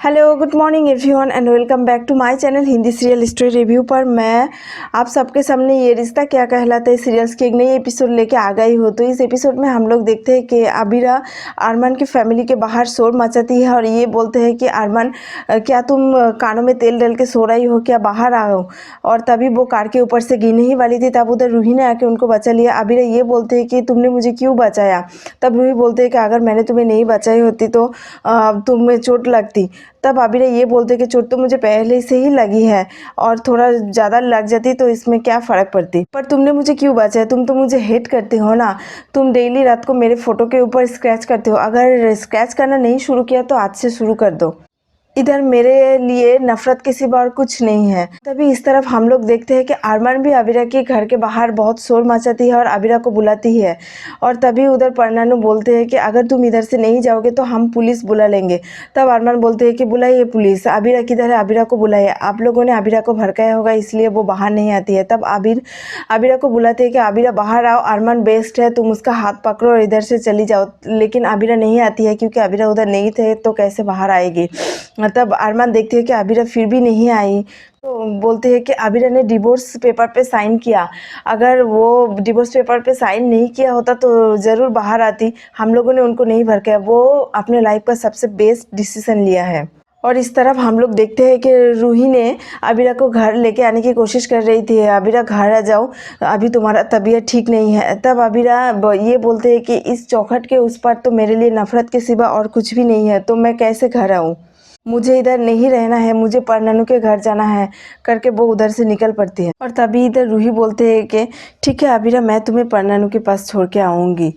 Hello good morning everyone and welcome back to my channel Hindi serial story review पर मैं आप सबके सामने ये रिश्ता क्या कहलाता है सीरियल्स की एक नई एपिसोड लेके आ गई हो। तो इस एपिसोड में हम लोग देखते हैं कि आबिरा अरमान की फैमिली के बाहर शोर मचाती है और ये बोलते हैं कि अरमान क्या तुम कानों में तेल डाल के सो रही हो, क्या बाहर आओ। और तभी वो कार के ऊपर से गिरने ही वाली थी, तब उधर रूही ने आके उनको बचा लिया। आबिरा ये बोलते हैं कि तुमने मुझे क्यों बचाया। तब रूही बोलते हैं कि अगर मैंने तुम्हें नहीं बचाई होती तो तुम्हें चोट लगती। तब आबिरा ये बोलते कि चोट तो मुझे पहले से ही लगी है और थोड़ा ज़्यादा लग जाती तो इसमें क्या फ़र्क पड़ती, पर तुमने मुझे क्यों बचाया। तुम तो मुझे हेट करते हो ना, तुम डेली रात को मेरे फ़ोटो के ऊपर स्क्रैच करते हो। अगर स्क्रैच करना नहीं शुरू किया तो आज से शुरू कर दो। इधर मेरे लिए नफरत के सिवा और कुछ नहीं है। तभी इस तरफ हम लोग देखते हैं कि अरमान भी आबिरा के घर के बाहर बहुत शोर मचाती है और आबिरा को बुलाती है। और तभी उधर परनानू बोलते हैं कि अगर तुम इधर से नहीं जाओगे तो हम पुलिस बुला लेंगे। तब अरमान बोलते हैं कि बुलाइए पुलिस, आबिरा किधर है, आबिरा को बुलाइए। आप लोगों ने आबिरा को भड़काया होगा इसलिए वो बाहर नहीं आती है। तब आबिरा को बुलाते हैं कि आबिरा बाहर आओ, अरमान बेस्ट है, तुम उसका हाथ पकड़ो और इधर से चली जाओ। लेकिन आबिरा नहीं आती है क्योंकि आबिरा उधर नहीं थे तो कैसे बाहर आएगी। तब अरमान देखती है कि आबिरा फिर भी नहीं आई तो बोलते हैं कि आबिरा ने डिवोर्स पेपर पे साइन किया। अगर वो डिवोर्स पेपर पे साइन नहीं किया होता तो ज़रूर बाहर आती। हम लोगों ने उनको नहीं भड़काया, वो अपने लाइफ का सबसे बेस्ट डिसीज़न लिया है। और इस तरफ हम लोग देखते हैं कि रूही ने आबिरा को घर लेके आने की कोशिश कर रही थी। आबिरा घर आ जाओ, अभी तुम्हारा तबीयत ठीक नहीं है। तब आबिरा ये बोलते हैं कि इस चौखट के उस पर तो मेरे लिए नफरत के सिवा और कुछ भी नहीं है, तो मैं कैसे घर आऊँ। मुझे इधर नहीं रहना है, मुझे परनानू के घर जाना है करके वो उधर से निकल पड़ती है। और तभी इधर रूही बोलते हैं कि ठीक है आबिरा, मैं तुम्हें परनानू के पास छोड़ के आऊँगी।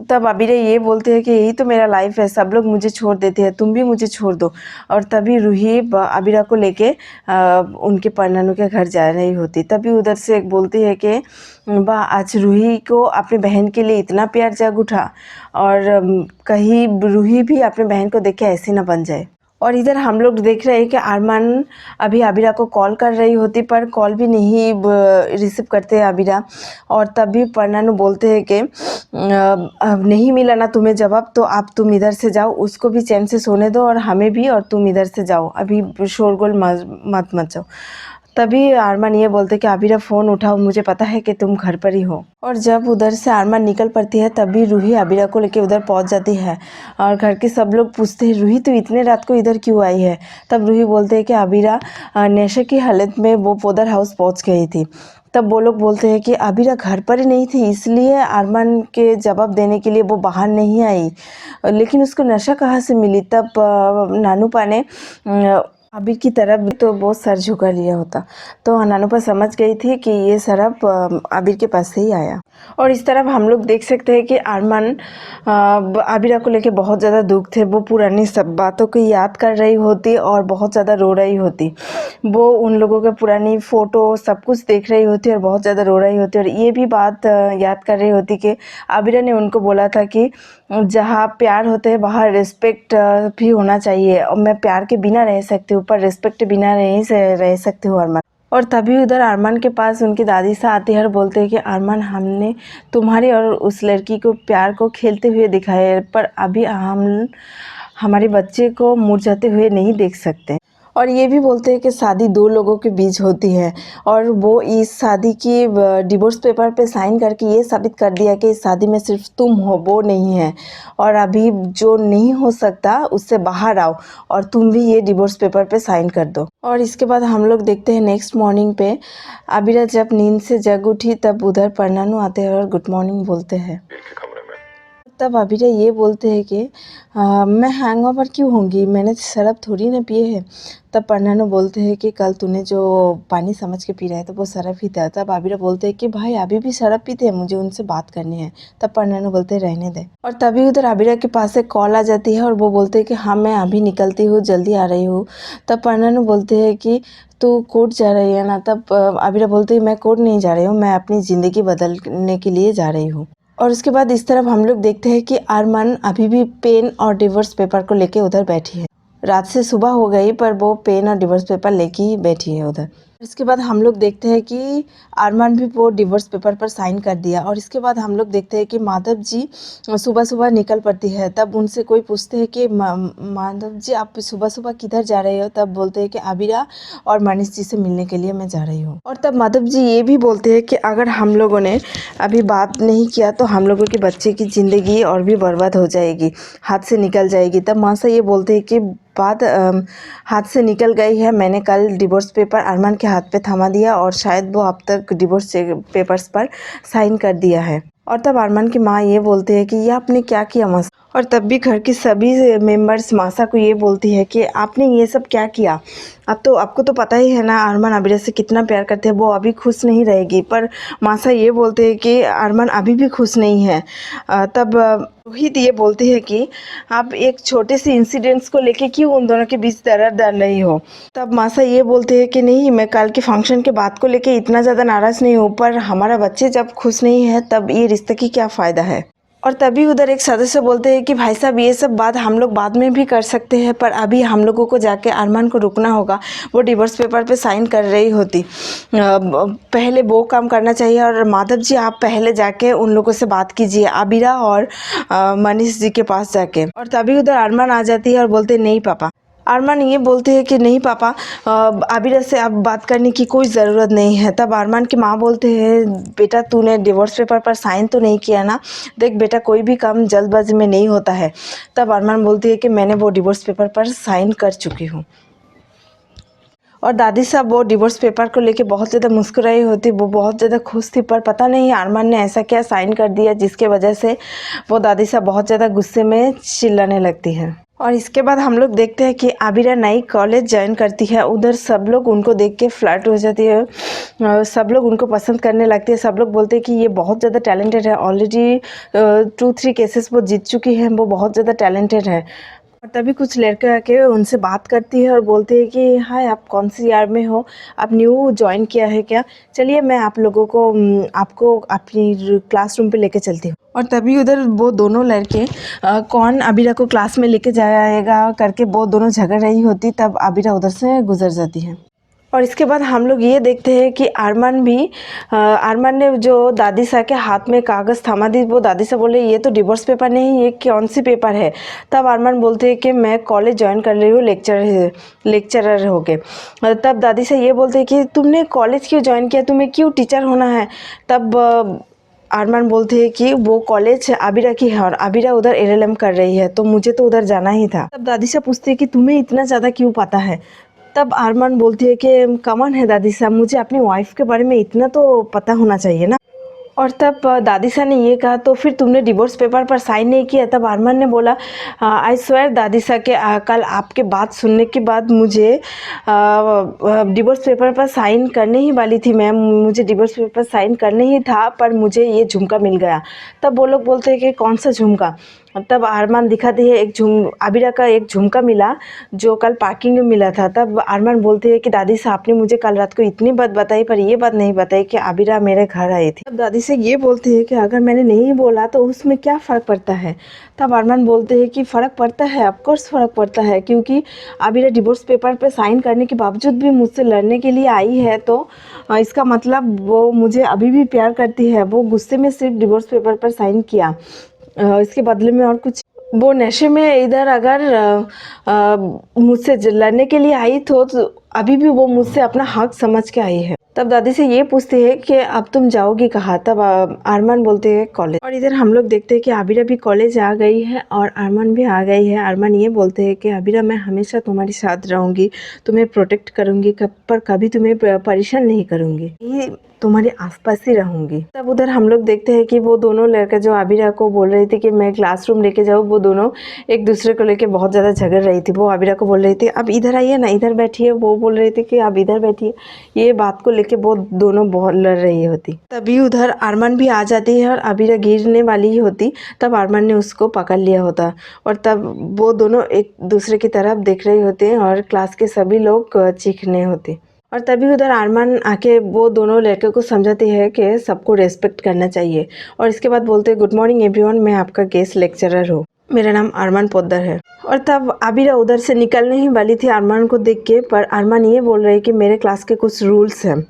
तब आबिरा ये बोलते हैं कि यही तो मेरा लाइफ है, सब लोग मुझे छोड़ देते हैं, तुम भी मुझे छोड़ दो। और तभी रूही आबिरा को लेके उनके परनानू के घर जा रही होती। तभी उधर से एक बोलती है कि वाह, आज रूही को अपनी बहन के लिए इतना प्यार जग उठा और कहीं रूही भी अपनी बहन को देख के ऐसी ना बन जाए। और इधर हम लोग देख रहे हैं कि अरमान अभी आबिरा को कॉल कर रही होती पर कॉल भी नहीं रिसीव करते आबिरा। और तभी परनानू बोलते हैं कि अब नहीं मिला ना तुम्हें जवाब तो आप तुम इधर से जाओ, उसको भी चैन से सोने दो और हमें भी, और तुम इधर से जाओ, अभी शोरगुल मत मचाओ। तभी अरमान ये बोलते कि आबिरा फ़ोन उठाओ, मुझे पता है कि तुम घर पर ही हो। और जब उधर से अरमान निकल पड़ती है तभी रूही आबिरा को लेके उधर पहुंच जाती है। और घर के सब लोग पूछते हैं रूही तो इतने रात को इधर क्यों आई है। तब रूही बोलते हैं कि आबिरा नशे की हालत में वो पोदर हाउस पहुंच गई थी। तब वो लोग बोलते हैं कि आबिरा घर पर ही नहीं थी इसलिए अरमान के जवाब देने के लिए वो बाहर नहीं आई, लेकिन उसको नशा कहाँ से मिली। तब नानूपा ने आबिर की तरफ भी तो बहुत सर झुका लिया होता, तो नानूपा समझ गई थी कि ये सरफ आबिर के पास से ही आया। और इस तरफ हम लोग देख सकते हैं कि अरमान आबिरा को लेके बहुत ज़्यादा दुख थे। वो पुरानी सब बातों को याद कर रही होती और बहुत ज़्यादा रो रही होती। वो उन लोगों के पुरानी फ़ोटो सब कुछ देख रही होती और बहुत ज़्यादा रो रही होती और ये भी बात याद कर रही होती कि आबिरा ने उनको बोला था कि जहाँ प्यार होते हैं वहाँ रिस्पेक्ट भी होना चाहिए, और मैं प्यार के बिना रह सकती हूँ पर रिस्पेक्ट के बिना नहीं रह सकती हूँ अरमान। और तभी उधर अरमान के पास उनकी दादी सा आती है और बोलते हैं कि अरमान, हमने तुम्हारी और उस लड़की को प्यार को खेलते हुए दिखाया है पर अभी हम हमारे बच्चे को मुरझाते हुए नहीं देख सकते। और ये भी बोलते हैं कि शादी दो लोगों के बीच होती है और वो इस शादी की डिवोर्स पेपर पे साइन करके ये साबित कर दिया कि इस शादी में सिर्फ तुम हो, वो नहीं है। और अभी जो नहीं हो सकता उससे बाहर आओ और तुम भी ये डिवोर्स पेपर पे साइन कर दो। और इसके बाद हम लोग देखते हैं नेक्स्ट मॉर्निंग पे आबिरा जब नींद से जग उठी तब उधर परनानू आते हैं और गुड मॉर्निंग बोलते हैं। तब आबिरा ये बोलते हैं कि मैं हैंगओवर क्यों होंगी, मैंने शराब थोड़ी ना पिए है। तब परनानू बोलते हैं कि कल तूने जो पानी समझ के पी रहा है तो वो शराब ही था। तब आबिरा बोलते हैं कि भाई अभी भी शराब पीते हैं, मुझे उनसे बात करनी है। तब परनानू बोलते हैं रहने दे। और तभी उधर आबिरा के पास एक कॉल आ जाती है और वो बोलते हैं कि हाँ मैं अभी निकलती हूँ, जल्दी आ रही हूँ। तब परनानू बोलते हैं कि तू कोर्ट जा रही है ना। तब आबिरा बोलती है मैं कोर्ट नहीं जा रही हूँ, मैं अपनी ज़िंदगी बदलने के लिए जा रही हूँ। और उसके बाद इस तरफ हम लोग देखते हैं कि अरमान अभी भी पेन और डिवोर्स पेपर को लेके उधर बैठी है। रात से सुबह हो गई पर वो पेन और डिवोर्स पेपर लेके ही बैठी है उधर। इसके बाद हम लोग देखते हैं कि अरमान भी वो डिवोर्स पेपर पर साइन कर दिया। और इसके बाद हम लोग देखते हैं कि माधव जी सुबह सुबह निकल पड़ती है। तब उनसे कोई पूछते हैं कि माधव जी आप सुबह सुबह किधर जा रहे हो? तब बोलते हैं कि आबिरा और मनीष जी से मिलने के लिए मैं जा रही हूँ। और तब माधव जी ये भी बोलते हैं कि अगर हम लोगों ने अभी बात नहीं किया तो हम लोगों के बच्चे की ज़िंदगी और भी बर्बाद हो जाएगी, हाथ से निकल जाएगी। तब मासा ये बोलते हैं कि बात हाथ से निकल गई है। मैंने कल डिवोर्स पेपर अरमान के हाथ पे थमा दिया और शायद वो अब तक डिवोर्स पेपर्स पर साइन कर दिया है। और तब अरमान की माँ ये बोलती है कि ये आपने क्या किया मासा? और तब भी घर की सभी मेंबर्स मासा को ये बोलती है कि आपने ये सब क्या किया? अब तो आपको तो पता ही है ना अरमान आबिरा से कितना प्यार करते हैं, वो अभी खुश नहीं रहेगी। पर मासा ये बोलते हैं कि अरमान अभी भी खुश नहीं है। तब रोहित ये बोलती है कि आप एक छोटे से इंसिडेंट्स को लेके क्यों उन दोनों के बीच दरार डाल रही हो? तब मासा ये बोलते हैं कि नहीं, मैं कल के फंक्शन के बात को लेके इतना ज़्यादा नाराज़ नहीं हूँ, पर हमारा बच्चे जब खुश नहीं है तब ये रिश्ते की क्या फ़ायदा है? और तभी उधर एक सदस्य बोलते हैं कि भाई साहब ये सब बात हम लोग बाद में भी कर सकते हैं, पर अभी हम लोगों को जाके अरमान को रुकना होगा। वो डिवोर्स पेपर पे साइन कर रही होती, पहले वो काम करना चाहिए। और माधव जी आप पहले जाके उन लोगों से बात कीजिए, आबिरा और मनीष जी के पास जाके। और तभी उधर अरमान आ जाती है और बोलते नहीं पापा। अरमान ये बोलते हैं कि नहीं पापा, आबिरा से अब बात करने की कोई ज़रूरत नहीं है। तब अरमान की माँ बोलते हैं बेटा तूने डिवोर्स पेपर पर साइन तो नहीं किया ना? देख बेटा कोई भी काम जल्दबाजी में नहीं होता है। तब अरमान बोलती है कि मैंने वो डिवोर्स पेपर पर साइन कर चुकी हूँ। और दादी साहब वो डिवोर्स पेपर को लेके बहुत ज़्यादा मुस्कुराई होती, वो बहुत ज़्यादा खुश थी। पर पता नहीं अरमान ने ऐसा क्या साइन कर दिया जिसके वजह से वो दादी साहब बहुत ज़्यादा गुस्से में चिल्लाने लगती है। और इसके बाद हम लोग देखते हैं कि आबिरा नई कॉलेज ज्वाइन करती है। उधर सब लोग उनको देख के फ्लर्ट हो जाती है, सब लोग उनको पसंद करने लगते हैं। सब लोग बोलते हैं कि ये बहुत ज़्यादा टैलेंटेड है, ऑलरेडी 2-3 केसेस वो जीत चुकी हैं, वो बहुत ज़्यादा टैलेंटेड है। और तभी कुछ लड़के आके उनसे बात करती है और बोलते हैं कि हाय आप कौन सी ईयर में हो, आप न्यू ज्वाइन किया है क्या? चलिए मैं आप लोगों को आपको अपनी क्लासरूम पे लेके चलती हूँ। और तभी उधर वो दोनों लड़के कौन आबिरा को क्लास में लेके जाएगा करके वो दोनों झगड़ रही होती। तब आबिरा उधर से गुजर जाती है। और इसके बाद हम लोग ये देखते हैं कि अरमान ने जो दादी साहब के हाथ में कागज़ थमा दी। वो दादी साहब बोले ये तो डिवोर्स पेपर नहीं, ये कौन सी पेपर है? तब अरमान बोलते हैं कि मैं कॉलेज ज्वाइन कर रही हूँ लेक्चरर हो के। तब दादी साहब ये बोलते हैं कि तुमने कॉलेज क्यों ज्वाइन किया, तुम्हें क्यों टीचर होना है? तब अरमान बोलते हैं कि वो कॉलेज आबिरा की है और आबिरा उधर LLM कर रही है, तो मुझे तो उधर जाना ही था। तब दादी साहब पूछती है कि तुम्हें इतना ज़्यादा क्यों पता है? तब अरमान बोलती है कि कमन है दादी साहब, मुझे अपनी वाइफ के बारे में इतना तो पता होना चाहिए ना। और तब दादी साहब ने ये कहा तो फिर तुमने डिवोर्स पेपर पर साइन नहीं किया? तब अरमान ने बोला आई स्वेयर दादी साहब के कल आपके बात सुनने के बाद मुझे डिवोर्स पेपर पर साइन करने ही वाली थी मैम, मुझे डिवोर्स पेपर पर साइन करने ही था, पर मुझे ये झुमका मिल गया। तब वो लोग बोलते हैं कि कौन सा झुमका? तब अरमान दिखाती है आबिरा का एक झुमका मिला जो कल पार्किंग में मिला था। तब अरमान बोलते हैं कि दादी साहब आपने मुझे कल रात को इतनी बात बताई पर ये बात नहीं बताई कि आबिरा मेरे घर आई थी। तब दादी से ये बोलती है कि अगर मैंने नहीं बोला तो उसमें क्या फ़र्क पड़ता है? तब अरमान बोलते हैं कि फ़र्क पड़ता है, ऑफकोर्स फ़र्क पड़ता है, क्योंकि आबिरा डिवोर्स पेपर पर साइन करने के बावजूद भी मुझसे लड़ने के लिए आई है, तो इसका मतलब वो मुझे अभी भी प्यार करती है। वो गुस्से में सिर्फ डिवोर्स पेपर पर साइन किया, इसके बदले में और कुछ। वो नशे में इधर अगर मुझसे लड़ने के लिए आई तो अभी भी वो मुझसे अपना हक समझ के आई है। तब दादी से ये पूछती है कि अब तुम जाओगी कहाँ? तब अरमान बोलते हैं कॉलेज। और इधर हम लोग देखते हैं कि आबिरा भी कॉलेज आ गई है और अरमान भी आ गई है। अरमान ये बोलते हैं कि आबिरा मैं हमेशा तुम्हारे साथ रहूँगी, तुम्हें प्रोटेक्ट करूँगी, पर कभी तुम्हें परेशान नहीं करूँगी, ये तुम्हारे आसपास ही रहूँगी। तब उधर हम लोग देखते हैं कि वो दोनों लड़के जो आबिरा को बोल रही थी कि मैं क्लासरूम लेके जाऊँ, वो दोनों एक दूसरे को लेके बहुत ज़्यादा झगड़ रही थी। वो आबिरा को बोल रही थी अब इधर आइए ना, इधर बैठिए, वो बोल रही थी कि अब इधर बैठिए। ये बात को लेके वो दोनों बहुत लड़ रही होती। तभी उधर अरमान भी आ जाती है और आबिरा गिरने वाली ही होती। तब अरमान ने उसको पकड़ लिया होता और तब वो दोनों एक दूसरे की तरफ देख रहे होते हैं और क्लास के सभी लोग चीखने होते। और तभी उधर अरमान आके वो दोनों लड़के को समझाती है कि सबको रेस्पेक्ट करना चाहिए। और इसके बाद बोलते हैं गुड मॉर्निंग एवरीवन, मैं आपका गेस्ट लेक्चरर हूँ। मेरा नाम अरमान पोद्दार है। और तब आबिरा उधर से निकलने ही वाली थी अरमान को देख के, पर अरमान ये बोल रहे कि मेरे क्लास के कुछ रूल्स हैं।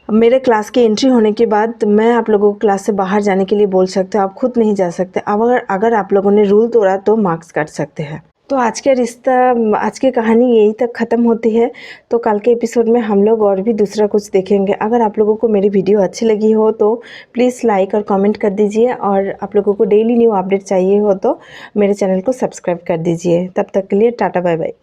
मेरे क्लास के एंट्री होने के बाद मैं आप लोगों को क्लास से बाहर जाने के लिए बोल सकते हो, आप खुद नहीं जा सकते। अब अगर आप लोगों ने रूल तोड़ा तो मार्क्स काट सकते हैं। तो आज की कहानी यही तक ख़त्म होती है। तो कल के एपिसोड में हम लोग और भी दूसरा कुछ देखेंगे। अगर आप लोगों को मेरी वीडियो अच्छी लगी हो तो प्लीज़ लाइक और कमेंट कर दीजिए, और आप लोगों को डेली न्यू अपडेट चाहिए हो तो मेरे चैनल को सब्सक्राइब कर दीजिए। तब तक के लिए टाटा बाय बाय।